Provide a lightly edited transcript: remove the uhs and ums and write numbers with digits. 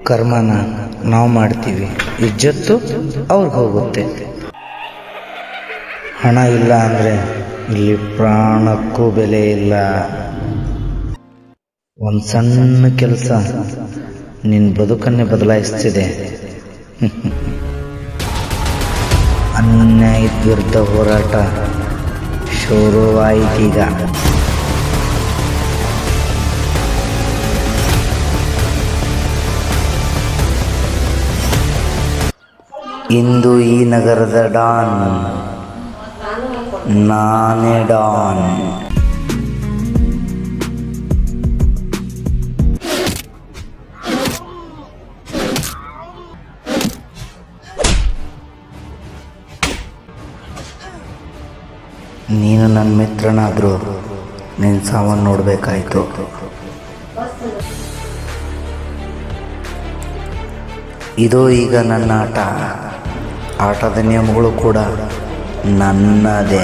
ಕರ್ಮನ ನಾವು ಮಾಡ್ತೀವಿ, ಇಜ್ಜತ್ತು ಅವ್ರಿಗೆ ಹೋಗುತ್ತೆ. ಹಣ ಇಲ್ಲ ಅಂದರೆ ಇಲ್ಲಿ ಪ್ರಾಣಕ್ಕೂ ಬೆಲೆ ಇಲ್ಲ. ಒಂದು ಸಣ್ಣ ಕೆಲಸ ನಿನ್ನ ಬದುಕನ್ನೇ ಬದಲಾಯಿಸ್ತಿದೆ. ಅನ್ಯಾಯದ ವಿರುದ್ಧ ಹೋರಾಟ ಶುರುವಾಯಿತೀಗ. ಇಂದು ಈ ನಗರದ ಡಾನ್ ನಾನೇ ಡಾನ್. ನೀನು ನನ್ನ ಮಿತ್ರನಾದರೂ ನಿನ್ನ ಸಾವನ್ನು ನೋಡಬೇಕಾಯಿತು. ಇದು ಈಗ ನನ್ನ ಆಟ. ಆಟದ ನಿಯಮಗಳು ಕೂಡ ನನ್ನದೇ.